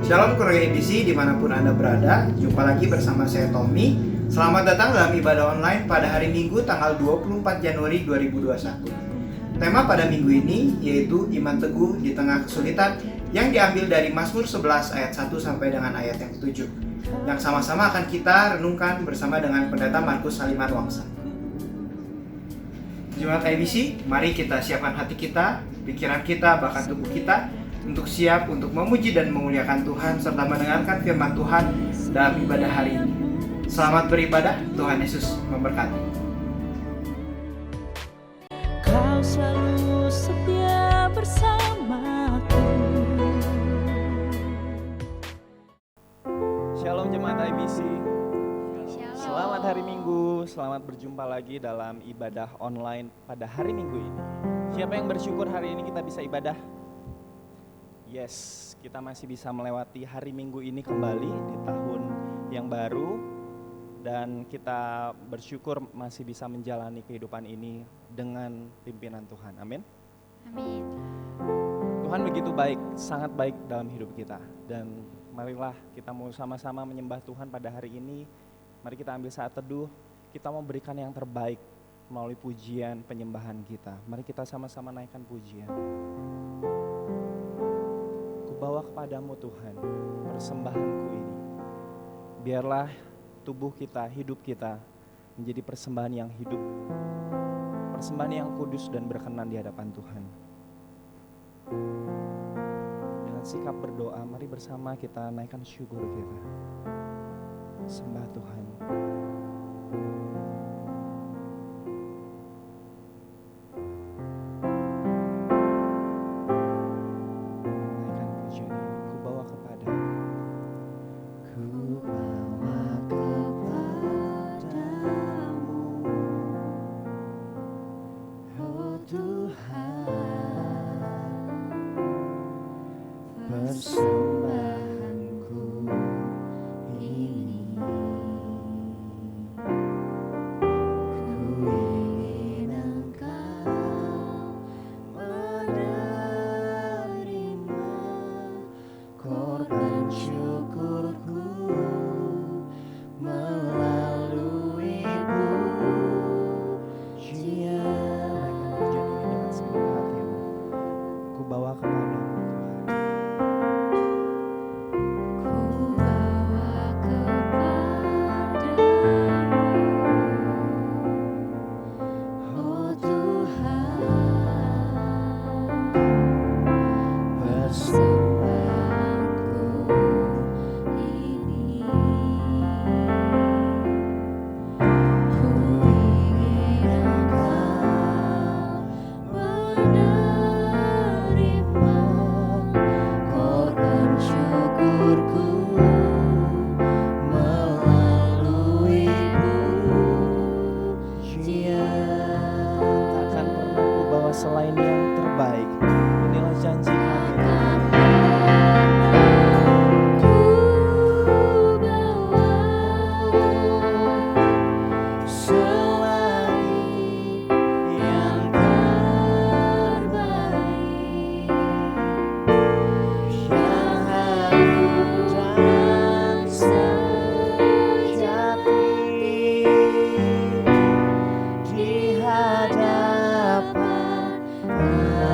Shalom keluarga IBC dimanapun Anda berada. Jumpa lagi bersama saya Tommy. Selamat datang dalam ibadah online pada hari Minggu tanggal 24 Januari 2021. Tema pada minggu ini yaitu iman teguh di tengah kesulitan, yang diambil dari Mazmur 11 ayat 1 sampai dengan ayat yang ke-7, yang sama-sama akan kita renungkan bersama dengan Pendeta Markus Haliman Wangsa. Jemaat IBC, mari kita siapkan hati kita, pikiran kita, bahkan tubuh kita untuk siap untuk memuji dan memuliakan Tuhan serta mendengarkan firman Tuhan dalam ibadah hari ini. Selamat beribadah, Tuhan Yesus memberkati. Kau selalu setia bersamaku. Shalom jemaat IBC. Shalom. Selamat hari Minggu, selamat berjumpa lagi dalam ibadah online pada hari Minggu ini. Siapa yang bersyukur hari ini kita bisa ibadah? Yes, kita masih bisa melewati hari Minggu ini kembali di tahun yang baru, dan kita bersyukur masih bisa menjalani kehidupan ini dengan pimpinan Tuhan. Amin. Amin. Tuhan begitu baik, sangat baik dalam hidup kita, dan marilah kita mau sama-sama menyembah Tuhan pada hari ini. Mari kita ambil saat teduh, kita mau berikan yang terbaik melalui pujian penyembahan kita. Mari kita sama-sama naikkan pujian. Bawa kepadamu Tuhan persembahanku ini. Biarlah tubuh kita, hidup kita menjadi persembahan yang hidup, persembahan yang kudus dan berkenan di hadapan Tuhan. Dengan sikap berdoa, mari bersama kita naikkan syukur kita. Sembah Tuhan. Selain yang terbaik, inilah janji kami. Di hadapan Allah.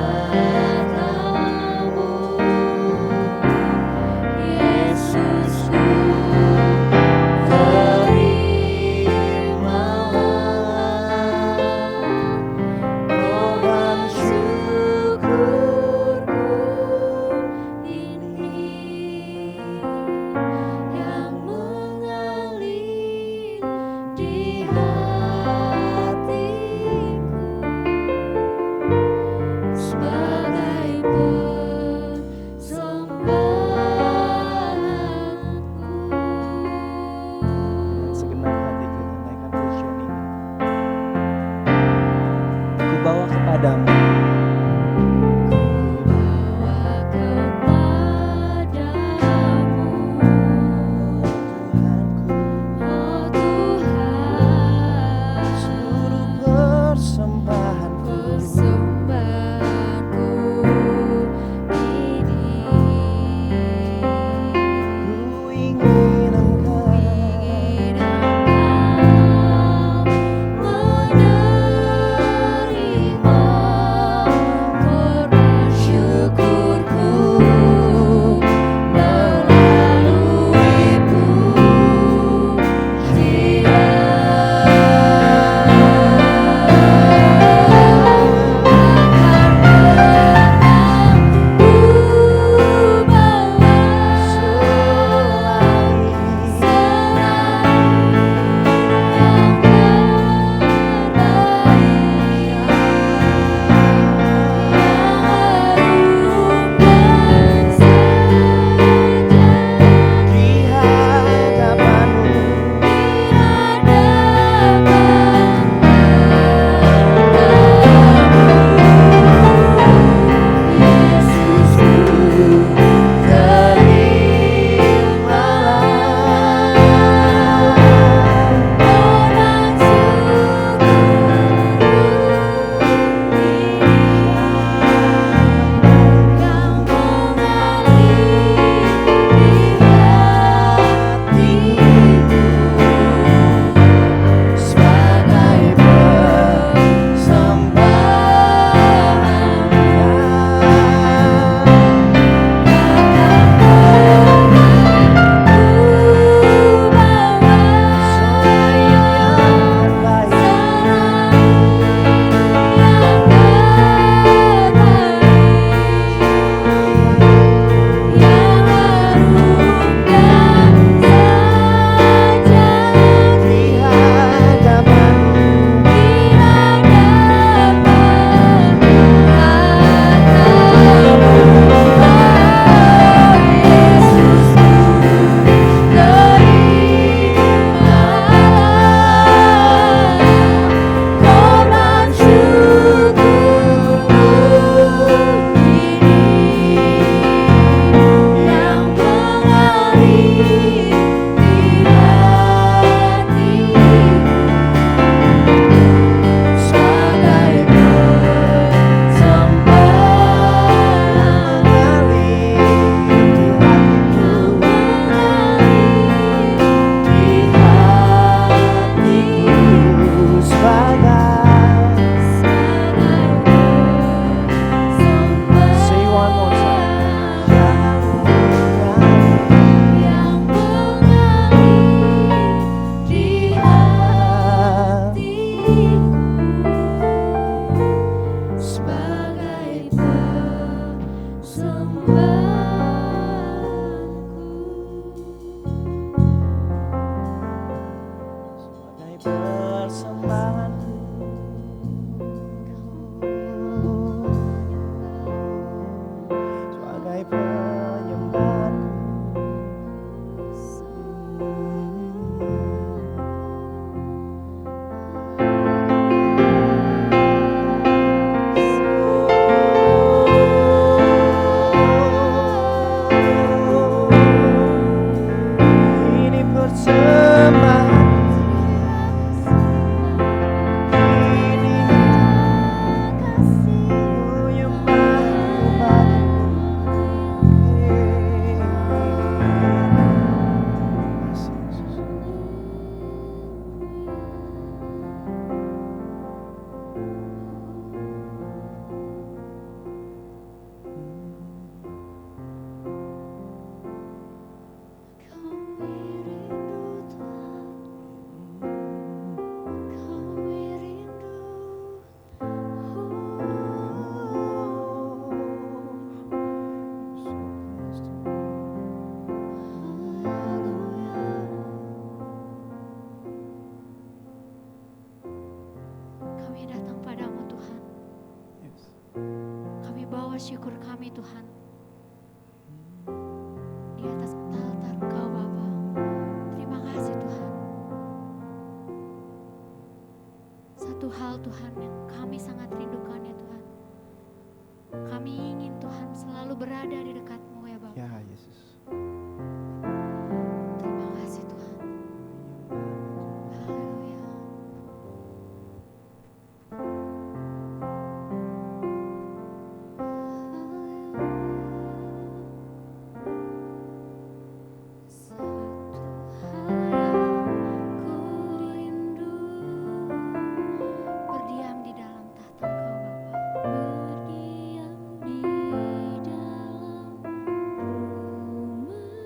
semua syukur kami Tuhan di atas altar Engkau Bapa. Terima kasih Tuhan. Satu hal Tuhan yang kami sangat rindukan ya Tuhan. Kami ingin Tuhan selalu berada di dekat-Mu ya Bapa. Ya Yesus. Terima kasih Tuhan. Haleluya. Satu hal yang ku rindu, berdiam di dalam tahta Engkau Bapa. Berdiam di dalam rumah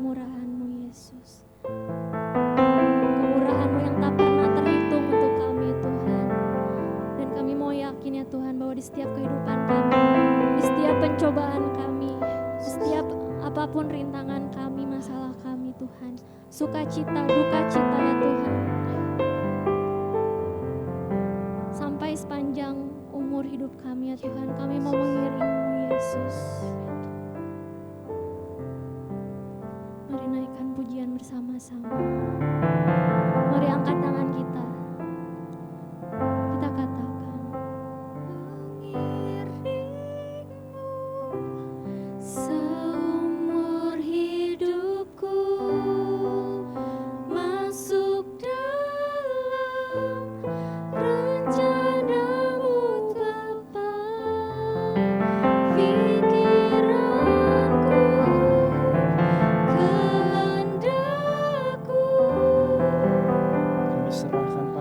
kemurahan-Mu Yesus. Kemurahan-Mu yang tak pernah terhitung untuk kami Tuhan. Dan kami mau yakin ya Tuhan bahwa di setiap kehidupan kami, di setiap pencobaan kami, di setiap apapun rintangan kami, masalah kami Tuhan, sukacita, duka cita ya Tuhan, sampai sepanjang umur hidup kami ya Tuhan, kami mau mengiring-Mu Yesus. Mari naikkan pujian bersama-sama. Mari angkat tangan kita. Kita katakan, mengiring-Mu seumur hidupku, masuk dalam rencana-Mu Bapa. Pikiranku, kehendakku, Kami serahkan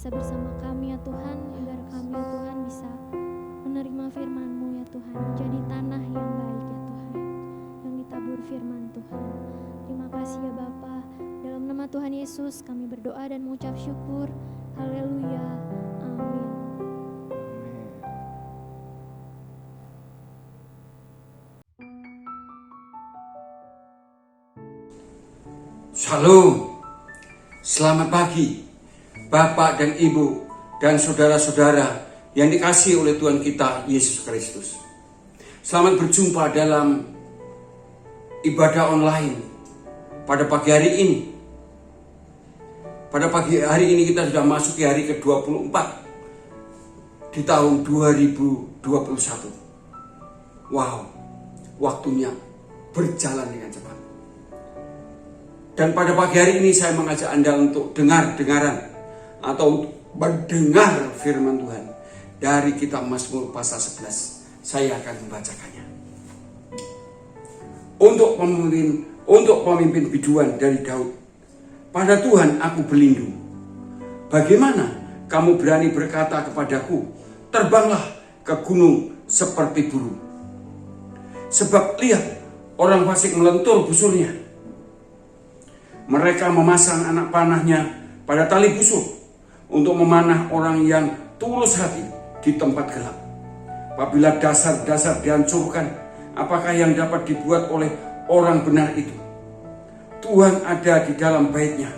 senantiasa bersama kami ya Tuhan, agar kami ya Tuhan bisa menerima firman-Mu ya Tuhan, menjadi tanah yang baik ya Tuhan, yang ditabur firman Tuhan. Terima kasih ya Bapa. Dalam nama Tuhan Yesus kami berdoa dan mengucap syukur. Haleluya. Amin. Shalom, selamat pagi Bapak dan Ibu dan saudara-saudara yang dikasihi oleh Tuhan kita Yesus Kristus. Selamat berjumpa dalam ibadah online pada pagi hari ini. Pada pagi hari ini kita sudah masuk di hari ke-24 di tahun 2021. Wow, waktunya berjalan dengan cepat. Dan pada pagi hari ini saya mengajak Anda untuk dengar-dengaran atau mendengar firman Tuhan dari kitab Mazmur pasal 11. Saya akan membacakannya. Untuk pemimpin biduan dari Daud. Pada Tuhan aku berlindung. Bagaimana kamu berani berkata kepadaku, terbanglah ke gunung seperti burung. Sebab lihat, orang fasik melentur busurnya. Mereka memasang anak panahnya pada tali busur untuk memanah orang yang tulus hati di tempat gelap. Apabila dasar-dasar dihancurkan, apakah yang dapat dibuat oleh orang benar itu? Tuhan ada di dalam bait-Nya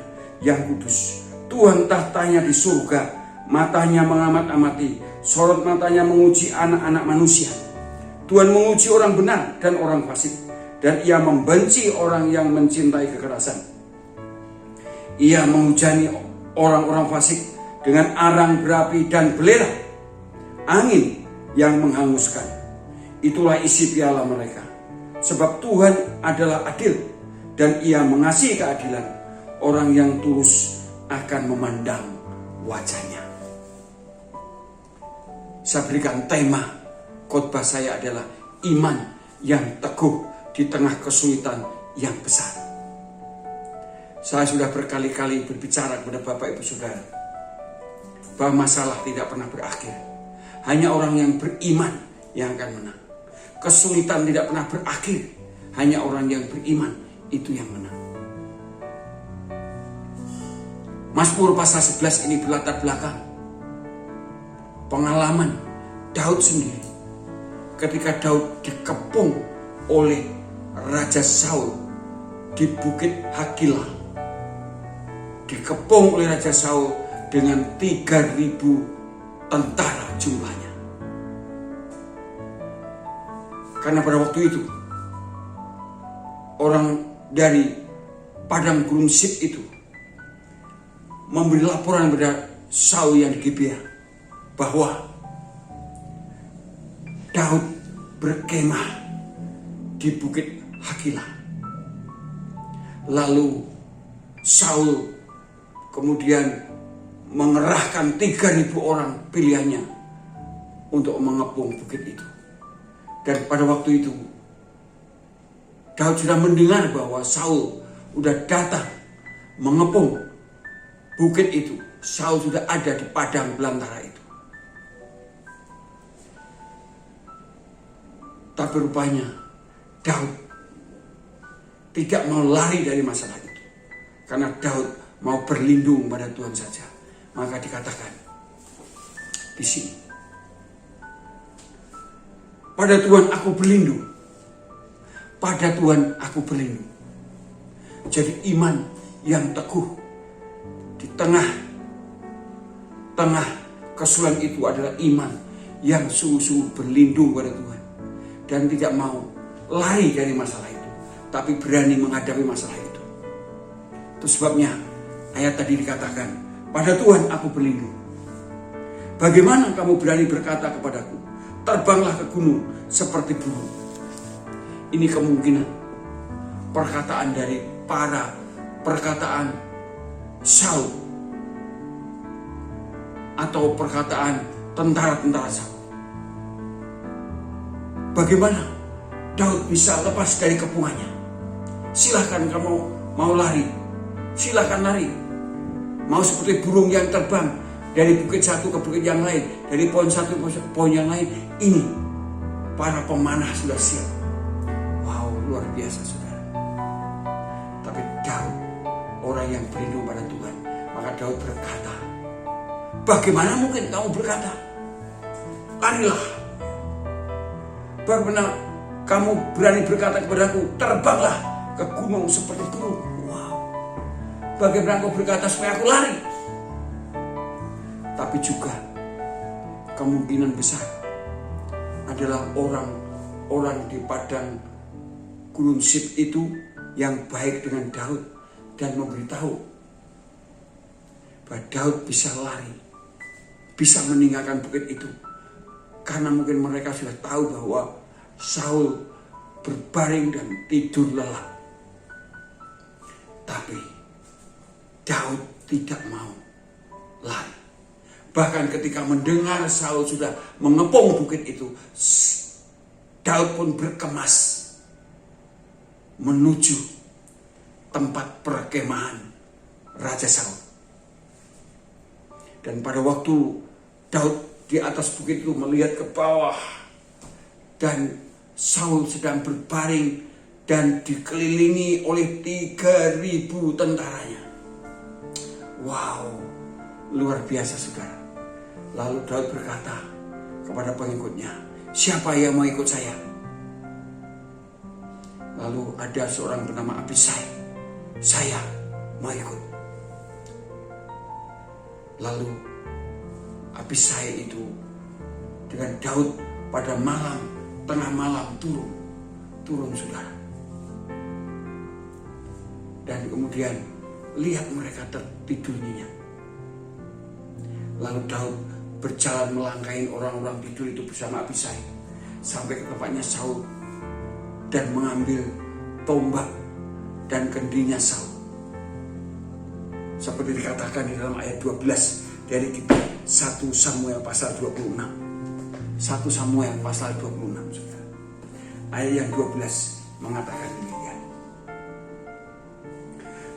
yang kudus. Tuhan tahtanya di surga, matanya mengamat-amati, sorot matanya menguji anak-anak manusia. Tuhan menguji orang benar dan orang fasik, dan Ia membenci orang yang mencintai kekerasan. Ia menghujani orang-orang fasik dengan arang berapi dan belerang, angin yang menghanguskan. Itulah isi piala mereka. Sebab Tuhan adalah adil dan Ia mengasihi keadilan. Orang yang tulus akan memandang wajah-Nya. Saya berikan tema khotbah saya adalah iman yang teguh di tengah kesulitan yang besar. Saya sudah berkali-kali berbicara kepada Bapak Ibu Saudara bahwa masalah tidak pernah berakhir. Hanya orang yang beriman yang akan menang. Kesulitan tidak pernah berakhir. Hanya orang yang beriman itu yang menang. Mazmur pasal 11 ini berlatar belakang pengalaman Daud sendiri ketika Daud dikepung oleh Raja Saul di Bukit Hakilah. Dikepung oleh Raja Saul dengan 3.000 tentara jumlahnya. Karena pada waktu itu orang dari padang gurun Sif itu memberi laporan kepada Saul yang di Gibea bahwa Daud berkemah di Bukit Hakilah. Lalu Saul kemudian mengerahkan 3.000 orang pilihannya untuk mengepung bukit itu. Dan pada waktu itu Daud sudah mendengar bahwa Saul sudah datang mengepung bukit itu. Saul sudah ada di padang belantara itu. Tapi rupanya Daud tidak mau lari dari masalah itu. Karena Daud mau berlindung pada Tuhan saja. Maka dikatakan di sini, pada Tuhan aku berlindung. Pada Tuhan aku berlindung. Jadi iman yang teguh di tengah kesulitan itu adalah iman yang sungguh-sungguh berlindung pada Tuhan. Dan tidak mau lari dari masalah itu, tapi berani menghadapi masalah itu. Itu sebabnya ayat tadi dikatakan, pada Tuhan aku berlindung. Bagaimana kamu berani berkata kepadaku, terbanglah ke gunung seperti burung. Ini kemungkinan perkataan dari perkataan Saul atau perkataan tentara-tentara Saul. Bagaimana Daud bisa lepas dari kepungannya? Silahkan kamu mau lari, silahkan lari. Mau seperti burung yang terbang, dari bukit satu ke bukit yang lain, dari poin satu ke poin yang lain. Ini para pemanah sudah siap. Wow, luar biasa saudara. Tapi Daud, orang yang berlindung pada Tuhan, maka Daud berkata, bagaimana mungkin kamu berkata, larilah. Bagaimana kamu berani berkata kepadaku, terbanglah ke gunung seperti burung. Wow. Bagaimana kau berkata supaya aku lari? Tapi juga kemungkinan besar adalah orang-orang di padang Gunung Sib itu yang baik dengan Daud dan memberitahu bahwa Daud bisa lari, bisa meninggalkan bukit itu. Karena mungkin mereka sudah tahu bahwa Saul berbaring dan tidur lelap. Tapi Daud tidak mau lari. Bahkan ketika mendengar Saul sudah mengepung bukit itu, Daud pun berkemas menuju tempat perkemahan Raja Saul. Dan pada waktu Daud di atas bukit itu melihat ke bawah, dan Saul sedang berbaring dan dikelilingi oleh 3.000 tentaranya. Wow, luar biasa saudara. Lalu Daud berkata kepada pengikutnya, siapa yang mau ikut saya? Lalu ada seorang bernama Abisai, saya mau ikut. Lalu Abisai itu dengan Daud pada malam, tengah malam turun saudara. Dan kemudian lihat mereka tertidur nyenyak. Lalu Daud berjalan melangkahi orang-orang tidur itu bersama Abisai sampai ke tempatnya Saul dan mengambil tombak dan kendinya Saul. Seperti dikatakan di dalam ayat 12 dari kitab 1 Samuel pasal 26. 1 Samuel pasal 26 saudara. Ayat yang 12 mengatakan demikian.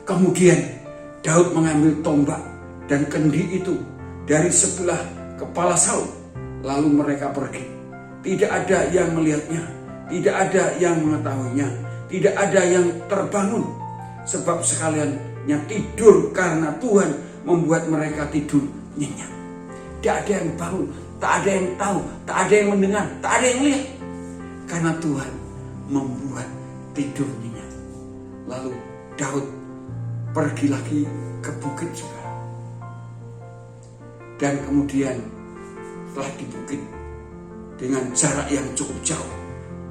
Kemudian Daud mengambil tombak dan kendi itu dari sebelah kepala Saul. Lalu mereka pergi. Tidak ada yang melihatnya, tidak ada yang mengetahuinya, tidak ada yang terbangun. Sebab sekaliannya tidur karena Tuhan membuat mereka tidur nyenyak. Tidak ada yang bangun, tak ada yang tahu, tak ada yang mendengar, tak ada yang lihat. Karena Tuhan membuat tidur nyenyak. Lalu Daud pergi lagi ke bukit saudara. Dan kemudian setelah di bukit dengan jarak yang cukup jauh,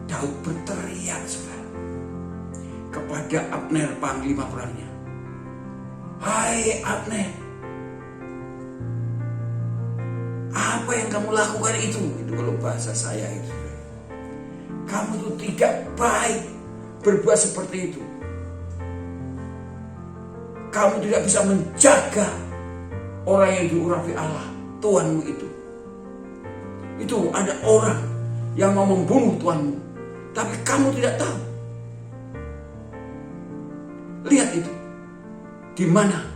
Daud berteriak saudara kepada Abner panglima perangnya. Hai Abner, apa yang kamu lakukan itu? Itu kalau bahasa saya itu. Kamu itu tidak baik berbuat seperti itu. Kamu tidak bisa menjaga orang yang diurapi Allah, Tuhanmu itu. Itu ada orang yang mau membunuh Tuhanmu, tapi kamu tidak tahu. Lihat itu. Di mana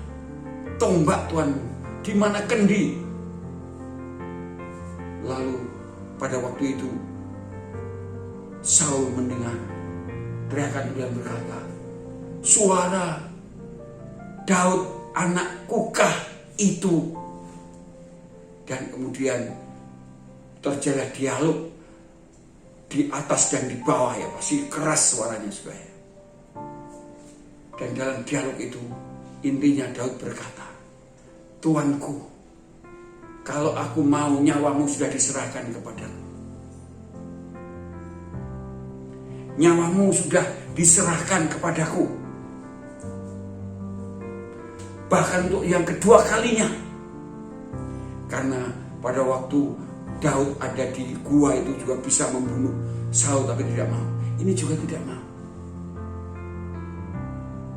tombak Tuhanmu? Di mana kendi? Lalu pada waktu itu Saul mendengar teriakan dan berkata, suara Daud anak Kukah itu. Dan kemudian terjadi dialog di atas dan di bawah, ya pasti keras suaranya saudara. Dan dalam dialog itu intinya Daud berkata, Tuanku, kalau aku mau, nyawamu sudah diserahkan kepadaku. Nyawamu sudah diserahkan kepadaku. Bahkan untuk yang kedua kalinya. Karena pada waktu Daud ada di gua itu juga bisa membunuh Saul, tapi tidak mau. Ini juga tidak mau.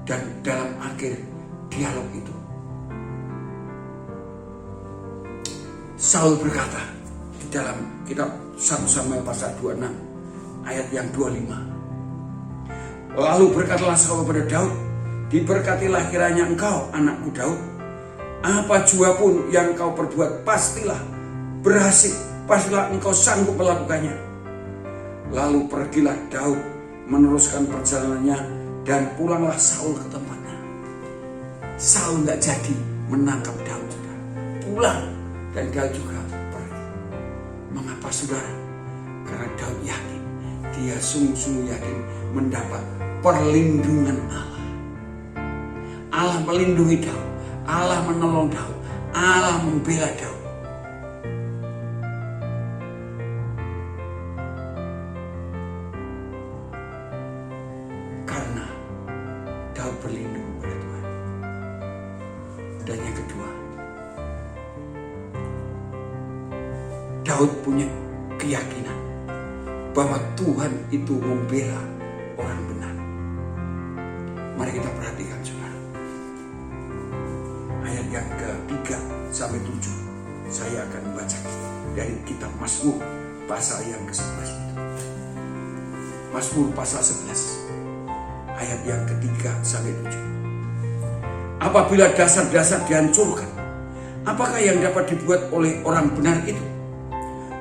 Dan dalam akhir dialog itu, Saul berkata di dalam kitab 1 Samuel pasal 26 ayat yang 25. Lalu berkatalah Saul kepada Daud, diberkatilah kiranya engkau anakku Daud, Apa jua pun yang kau perbuat, pastilah berhasil, pastilah engkau sanggup melakukannya. Lalu pergilah Daud meneruskan perjalanannya dan pulanglah Saul ke tempatnya. Saul nggak jadi menangkap Daud, saudara. Pulang dan Daud juga pergi. Mengapa, saudara? Karena Daud yakin, dia sungguh-sungguh yakin mendapat perlindungan Allah. Allah melindungi Daud, Allah menolong Daud, Allah membela Daud. Karena Daud berlindung pada Tuhan. Dan yang kedua, Daud punya keyakinan bahwa Tuhan itu membela orang benar. Mari kita perhatikan, saudara. Ayat yang ke-3 sampai 7. Saya akan membaca dari kitab Mazmur pasal yang ke-11 itu. Mazmur pasal 11 ayat yang ke-3 sampai 7. Apabila dasar-dasar dihancurkan, apakah yang dapat dibuat oleh orang benar itu?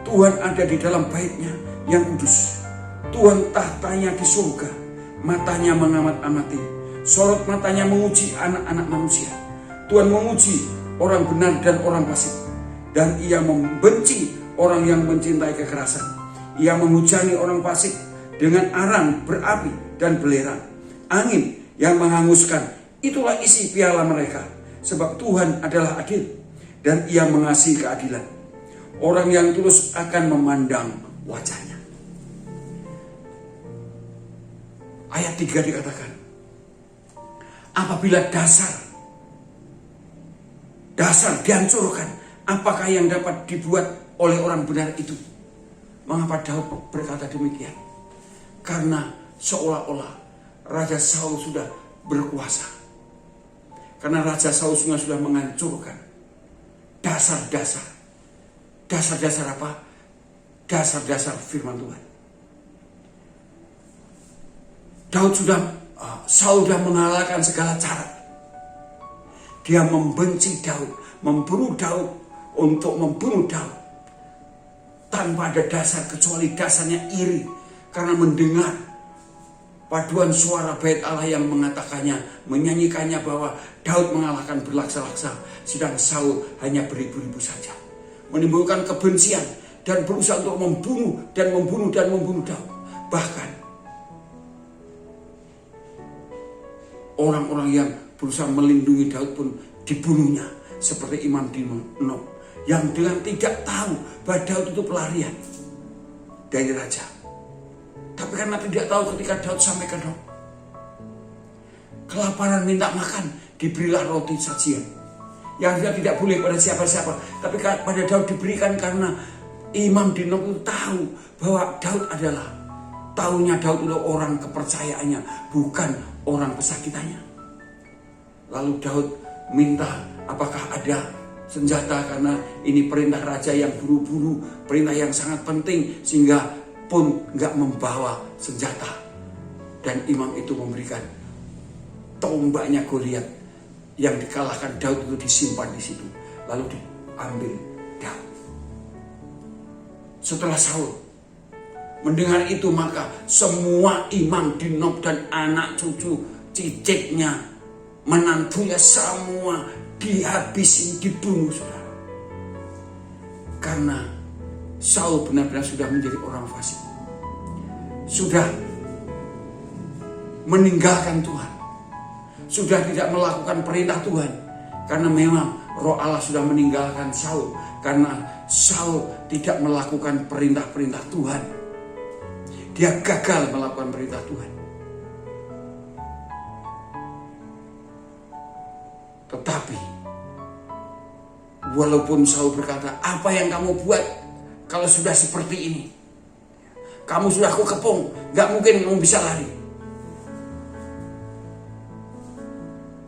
Tuhan ada di dalam bait-Nya yang kudus. Tuhan tahtanya di surga, matanya mengamat-amati, sorot matanya menguji anak-anak manusia. Tuhan menguji orang benar dan orang fasik, dan Ia membenci orang yang mencintai kekerasan. Ia menghujani orang fasik dengan arang berapi dan belerang, angin yang menghanguskan. Itulah isi piala mereka, sebab Tuhan adalah adil dan Ia mengasihi keadilan. Orang yang tulus akan memandang wajahnya. Ayat 3 dikatakan, apabila dasar dihancurkan, apakah yang dapat dibuat oleh orang benar itu? Mengapa Daud berkata demikian? Karena seolah-olah Raja Saul sudah berkuasa. Karena Raja Saul sudah menghancurkan dasar-dasar. Dasar-dasar apa? Dasar-dasar firman Tuhan. Saul sudah mengalahkan segala cara. Dia membenci Daud, memburu Daud untuk membunuh Daud. Tanpa ada dasar kecuali dasarnya iri. Karena mendengar paduan suara bait Allah yang mengatakannya, menyanyikannya bahwa Daud mengalahkan berlaksa-laksa, sedang Saul hanya beribu-ribu saja. Menimbulkan kebencian dan berusaha untuk membunuh Daud. Bahkan orang-orang yang berusaha melindungi Daud pun dibunuhnya, seperti Imam Dinob yang dengan tidak tahu bahwa Daud itu pelarian dari raja. Tapi karena tidak tahu, ketika Daud sampai ke Nob, kelaparan minta makan, diberilah roti sajian yang tidak boleh pada siapa-siapa, tapi pada Daud diberikan karena Imam Dinob itu tahu bahwa Daud adalah, tahunya Daud itu orang kepercayaannya, bukan orang pesakitannya. Lalu Daud minta, apakah ada senjata, karena ini perintah raja yang buru-buru, perintah yang sangat penting, sehingga pun gak membawa senjata. Dan imam itu memberikan tombaknya Goliat yang dikalahkan Daud itu disimpan di situ, lalu diambil Daud. Setelah Saul mendengar itu, maka semua imam Dinob dan anak cucu cicitnya, menantunya, semua dihabisin, dibunuh, saudara. Karena Saul benar-benar sudah menjadi orang fasik, sudah meninggalkan Tuhan, sudah tidak melakukan perintah Tuhan. Karena memang roh Allah sudah meninggalkan Saul, karena Saul tidak melakukan perintah-perintah Tuhan. Dia gagal melakukan perintah Tuhan. Tetapi walaupun Saul berkata, apa yang kamu buat kalau sudah seperti ini? Kamu sudah aku kepung, gak mungkin kamu bisa lari.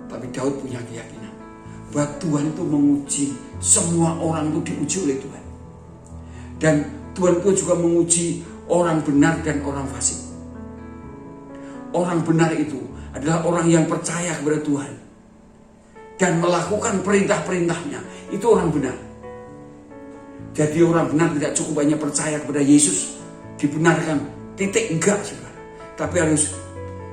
Tapi Daud punya keyakinan bahwa Tuhan itu menguji, semua orang itu diuji oleh Tuhan. Dan Tuhan itu juga menguji orang benar dan orang fasik. Orang benar itu adalah orang yang percaya kepada Tuhan. dan melakukan perintah-perintahnya, itu orang benar. Jadi orang benar tidak cukup hanya percaya kepada Yesus, dibenarkan, titik, enggak saudara. Tapi harus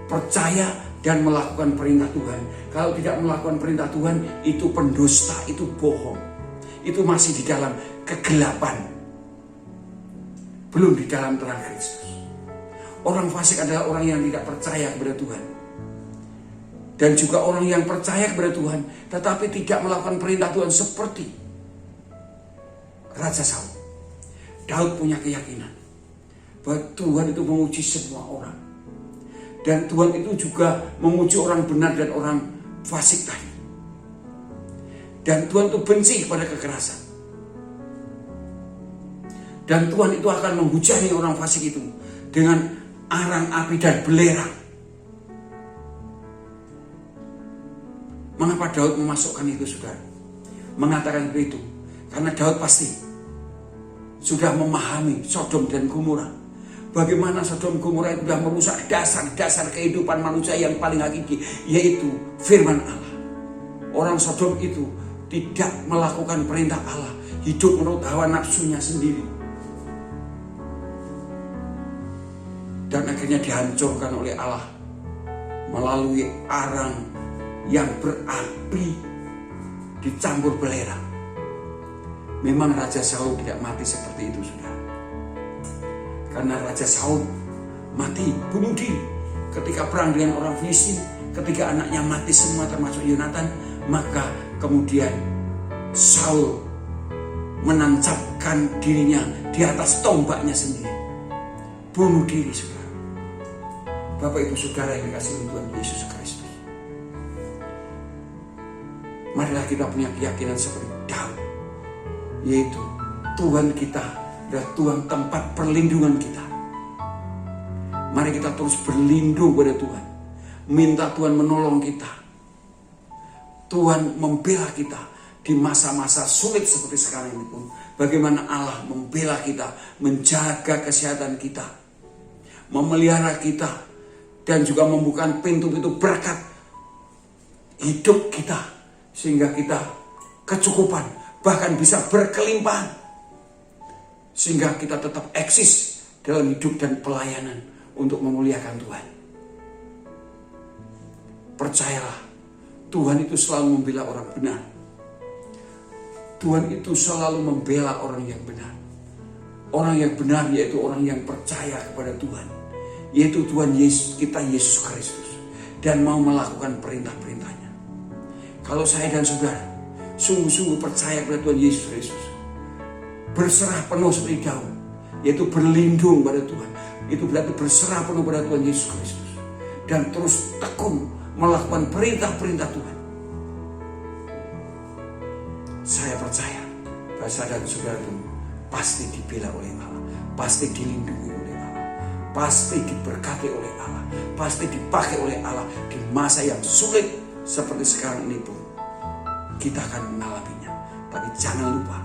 percaya dan melakukan perintah Tuhan. Kalau tidak melakukan perintah Tuhan, itu pendusta, itu bohong. Itu masih di dalam kegelapan, belum di dalam terang Kristus. Orang fasik adalah orang yang tidak percaya kepada Tuhan. Dan juga orang yang percaya kepada Tuhan, tetapi tidak melakukan perintah Tuhan seperti Raja Saul. Daud punya keyakinan bahwa Tuhan itu menguji semua orang. Dan Tuhan itu juga menguji orang benar dan orang fasik tadi. Dan Tuhan itu benci kepada kekerasan. Dan Tuhan itu akan menghujani orang fasik itu dengan arang api dan belerang. Mengapa Daud memasukkan itu, saudara? Mengatakan begitu karena Daud pasti sudah memahami Sodom dan Gomora. Bagaimana Sodom Gomora itu sudah merusak dasar-dasar kehidupan manusia yang paling hakiki, yaitu firman Allah. Orang Sodom itu tidak melakukan perintah Allah, hidup menurut hawa nafsunya sendiri. Dan akhirnya dihancurkan oleh Allah melalui arang yang berapi dicampur belerang. Memang Raja Saul tidak mati seperti itu, saudara. Karena Raja Saul mati, bunuh diri ketika perang dengan orang Filistin. Ketika anaknya mati semua termasuk Yonatan, maka kemudian Saul menancapkan dirinya di atas tombaknya sendiri. Bunuh diri, saudara. Bapak Ibu Saudara yang dikasihi oleh Tuhan Yesus Kristus, marilah kita punya keyakinan seperti Daud, yaitu Tuhan kita adalah Tuhan tempat perlindungan kita. Mari kita terus berlindung pada Tuhan, minta Tuhan menolong kita. Tuhan membela kita di masa-masa sulit seperti sekarang ini pun. Bagaimana Allah membela kita, menjaga kesehatan kita, memelihara kita, dan juga membuka pintu-pintu berkat hidup kita, sehingga kita kecukupan, bahkan bisa berkelimpahan, sehingga kita tetap eksis dalam hidup dan pelayanan untuk memuliakan Tuhan. Percayalah, Tuhan itu selalu membela orang benar. Tuhan itu selalu membela orang yang benar. Orang yang benar yaitu orang yang percaya kepada Tuhan, yaitu Tuhan Yesus, kita Yesus Kristus, dan mau melakukan perintah-perintahnya. Kalau saya dan saudara sungguh-sungguh percaya kepada Tuhan Yesus Kristus, berserah penuh seperti Daud, yaitu berlindung pada Tuhan, itu berarti berserah penuh pada Tuhan Yesus Kristus, dan terus tekun melakukan perintah-perintah Tuhan. Saya percaya bahwa saya dan saudara itu pasti dibela oleh Allah, pasti dilindungi oleh Allah, pasti diberkati oleh Allah, pasti dipakai oleh Allah di masa yang sulit seperti sekarang ini pun. Kita akan mengalaminya. Tapi jangan lupa,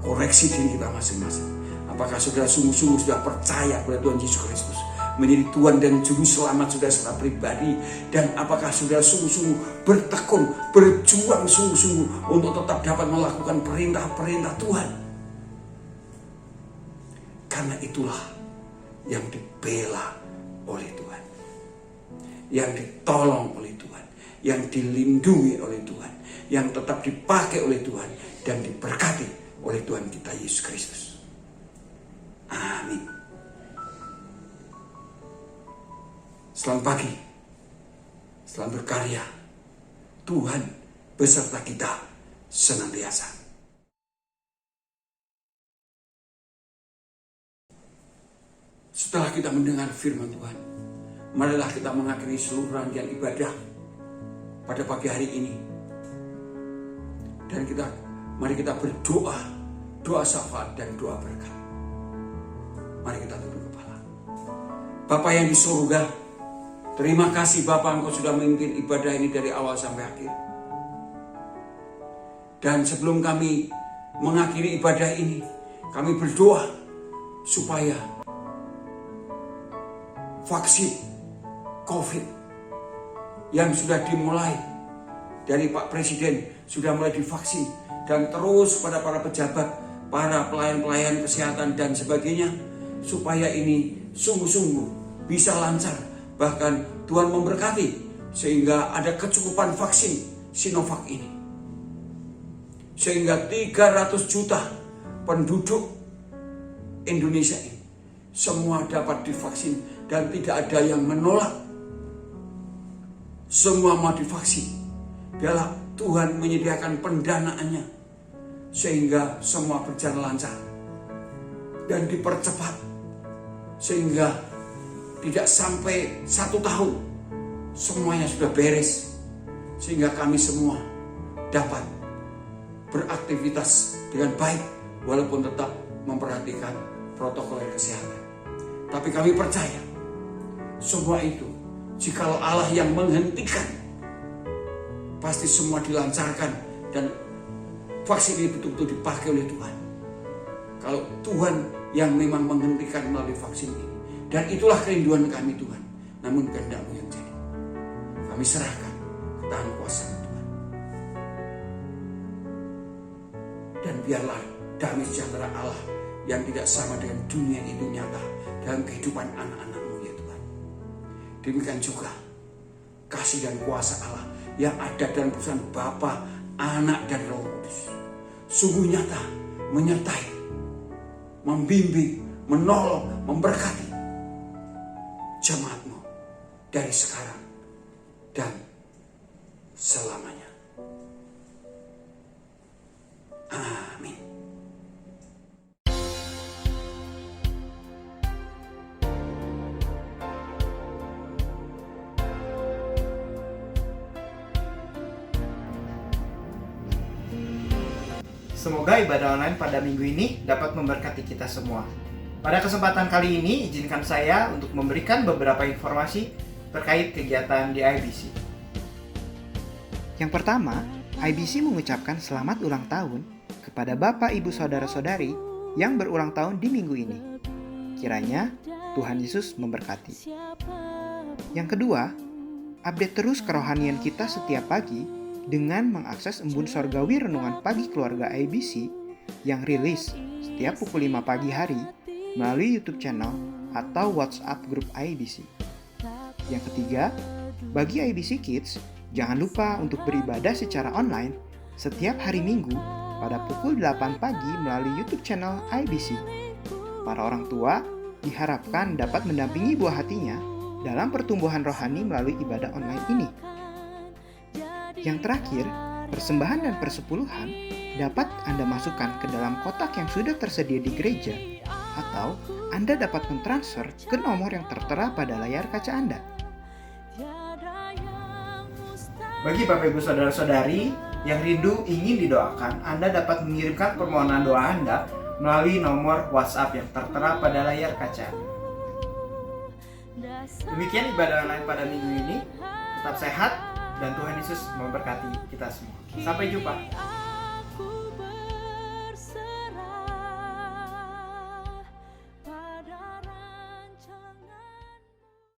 koreksi diri kita masing-masing. Apakah saudara sungguh-sungguh sudah percaya kepada Tuhan Yesus Kristus menjadi Tuhan dan Juru Selamat saudara secara pribadi? Dan apakah saudara sungguh-sungguh bertekun, berjuang sungguh-sungguh untuk tetap dapat melakukan perintah-perintah Tuhan? Karena itulah yang dibela oleh Tuhan, yang ditolong oleh Tuhan, yang dilindungi oleh Tuhan, yang tetap dipakai oleh Tuhan, dan diberkati oleh Tuhan kita Yesus Kristus. Amin. Selamat pagi, selamat berkarya. Tuhan beserta kita senantiasa. Setelah kita mendengar firman Tuhan, marilah kita mengakhiri seluruh rangkaian ibadah pada pagi hari ini. Dan mari kita berdoa, doa syafaat dan doa berkat. Mari kita tunduk kepala. Bapa yang di surga, terima kasih Bapa, Engkau sudah memimpin ibadah ini dari awal sampai akhir. Dan sebelum kami mengakhiri ibadah ini, kami berdoa supaya vaksin COVID yang sudah dimulai dari Pak Presiden sudah mulai divaksin, dan terus pada para pejabat, para pelayan-pelayan kesehatan dan sebagainya, supaya ini sungguh-sungguh bisa lancar. Bahkan Tuhan memberkati sehingga ada kecukupan vaksin Sinovac ini, sehingga 300 juta penduduk Indonesia ini semua dapat divaksin dan tidak ada yang menolak. Semua mau divaksin. Biarlah Tuhan menyediakan pendanaannya sehingga semua berjalan lancar dan dipercepat, sehingga tidak sampai 1 tahun semuanya sudah beres, sehingga kami semua dapat beraktivitas dengan baik walaupun tetap memperhatikan protokol kesehatan. Tapi kami percaya semua itu, jikalau Allah yang menghentikan, pasti semua dilancarkan dan vaksin ini betul-betul dipakai oleh Tuhan. Kalau Tuhan yang memang menghentikan melalui vaksin ini, dan itulah kerinduan kami Tuhan, namun kehendak-Mu yang jadi. Kami serahkan ke tangan kuasa Tuhan. Dan biarlah damai sejahtera Allah yang tidak sama dengan dunia itu nyata dalam kehidupan anak-anak-Mu ya Tuhan. Demikian juga kasih dan kuasa Allah yang ada dalam perusahaan Bapa, Anak, dan Roh Kudus sungguh nyata, menyertai, membimbing, menolong, memberkati jemaat-Mu dari sekarang dan selamanya. Amin. Semoga ibadah online pada minggu ini dapat memberkati kita semua. Pada kesempatan kali ini, izinkan saya untuk memberikan beberapa informasi terkait kegiatan di IBC. Yang pertama, IBC mengucapkan selamat ulang tahun kepada Bapak, Ibu, Saudara-saudari yang berulang tahun di minggu ini. Kiranya Tuhan Yesus memberkati. Yang kedua, update terus kerohanian kita setiap pagi dengan mengakses embun sorgawi renungan pagi keluarga IBC yang rilis setiap pukul 5 pagi hari melalui YouTube channel atau WhatsApp grup IBC. Yang ketiga, bagi IBC Kids, jangan lupa untuk beribadah secara online setiap hari Minggu pada pukul 8 pagi melalui YouTube channel IBC. Para orang tua diharapkan dapat mendampingi buah hatinya dalam pertumbuhan rohani melalui ibadah online ini. Yang terakhir, persembahan dan persepuluhan dapat Anda masukkan ke dalam kotak yang sudah tersedia di gereja, atau Anda dapat mentransfer ke nomor yang tertera pada layar kaca Anda. Bagi Bapak Ibu Saudara-saudari yang rindu ingin didoakan, Anda dapat mengirimkan permohonan doa Anda melalui nomor WhatsApp yang tertera pada layar kaca. Demikian ibadah online pada minggu ini. Tetap sehat dan Tuhan Yesus memberkati kita semua. Sampai jumpa.